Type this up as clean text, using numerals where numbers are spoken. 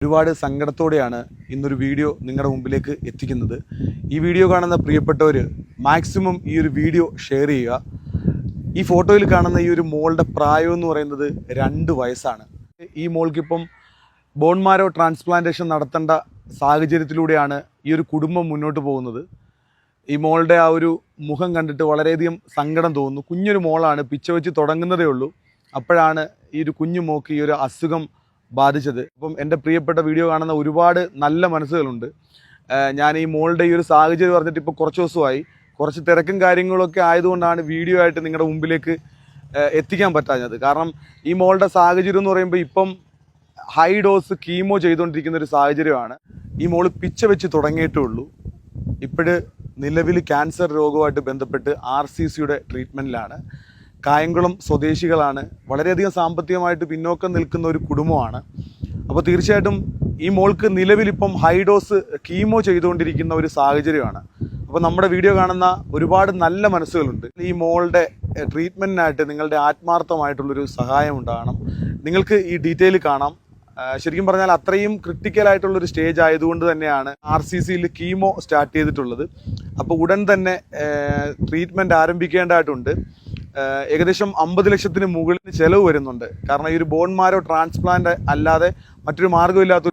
ഒരുപാട് സങ്കടത്തോടെയാണ് ഇന്നൊരു വീഡിയോ നിങ്ങളുടെ മുമ്പിലേക്ക് എത്തിക്കുന്നത്. ഈ വീഡിയോ കാണുന്ന പ്രിയപ്പെട്ടവർ മാക്സിമം ഈ ഒരു വീഡിയോ ഷെയർ ചെയ്യുക. ഈ ഫോട്ടോയിൽ കാണുന്ന ഈ ഒരു മോളുടെ പ്രായം എന്ന് പറയുന്നത് 2 വയസ്സാണ്. ഈ മോൾക്കിപ്പം ബോൺ മാരോ ട്രാൻസ്പ്ലാന്റേഷൻ നടത്തേണ്ട സാഹചര്യത്തിലൂടെയാണ് ഈ ഒരു കുടുംബം മുന്നോട്ട് പോകുന്നത്. ഈ മോളുടെ ആ ഒരു മുഖം കണ്ടിട്ട് വളരെയധികം സങ്കടം തോന്നുന്നു. കുഞ്ഞൊരു മോളാണ്, പിച്ച വെച്ച് തുടങ്ങുന്നതേ ഉള്ളൂ. അപ്പോഴാണ് ഈ ഒരു കുഞ്ഞു മോക്ക് ഈ ഒരു അസുഖം ബാധിച്ചത്. അപ്പം എൻ്റെ പ്രിയപ്പെട്ട വീഡിയോ കാണുന്ന ഒരുപാട് നല്ല മനസ്സുകളുണ്ട്. ഞാൻ ഈ മോളുടെ ഈ ഒരു സാഹചര്യം പറഞ്ഞിട്ട് ഇപ്പോൾ കുറച്ച് ദിവസമായി, കുറച്ച് തിരക്കും കാര്യങ്ങളൊക്കെ ആയതുകൊണ്ടാണ് വീഡിയോ ആയിട്ട് നിങ്ങളുടെ മുമ്പിലേക്ക് എത്തിക്കാൻ പറ്റാഞ്ഞത്. കാരണം ഈ മോളുടെ സാഹചര്യം എന്ന് പറയുമ്പോൾ ഇപ്പം ഹൈ ഡോസ് കീമോ ചെയ്തുകൊണ്ടിരിക്കുന്ന ഒരു സാഹചര്യമാണ്. ഈ മോള് പിച്ച വെച്ച് തുടങ്ങിയിട്ടേ ഉള്ളൂ. ഇപ്പോഴ് നിലവിൽ ക്യാൻസർ രോഗവുമായിട്ട് ബന്ധപ്പെട്ട് RCCയുടെ ട്രീറ്റ്മെൻറ്റിലാണ്. കായംകുളം സ്വദേശികളാണ്. വളരെയധികം സാമ്പത്തികമായിട്ട് പിന്നോക്കം നിൽക്കുന്ന ഒരു കുടുംബമാണ്. അപ്പോൾ തീർച്ചയായിട്ടും ഈ മോൾക്ക് നിലവിലിപ്പം ഹൈ ഡോസ് കീമോ ചെയ്തുകൊണ്ടിരിക്കുന്ന ഒരു സാഹചര്യമാണ്. അപ്പോൾ നമ്മുടെ വീഡിയോ കാണുന്ന ഒരുപാട് നല്ല മനസ്സുകളുണ്ട്. ഈ മോളുടെ ട്രീറ്റ്മെൻറ്റിനായിട്ട് നിങ്ങളുടെ ആത്മാർത്ഥമായിട്ടുള്ളൊരു സഹായം ഉണ്ടാകണം. നിങ്ങൾക്ക് ഈ ഡീറ്റെയിൽ കാണാം. ശരിക്കും പറഞ്ഞാൽ അത്രയും ക്രിട്ടിക്കലായിട്ടുള്ളൊരു സ്റ്റേജ് ആയതുകൊണ്ട് തന്നെയാണ് RCCയിൽ കീമോ സ്റ്റാർട്ട് ചെയ്തിട്ടുള്ളത്. അപ്പോൾ ഉടൻ തന്നെ ട്രീറ്റ്മെൻറ്റ് ആരംഭിക്കേണ്ടതായിട്ടുണ്ട്. ഏകദേശം 50 ലക്ഷത്തിന് മുകളിൽ ചിലവ് വരുന്നുണ്ട്. കാരണം ഈ ഒരു ബോൺ മാരോ ട്രാൻസ്പ്ലാന്റ് അല്ലാതെ മറ്റൊരു മാർഗ്ഗമില്ലാത്ത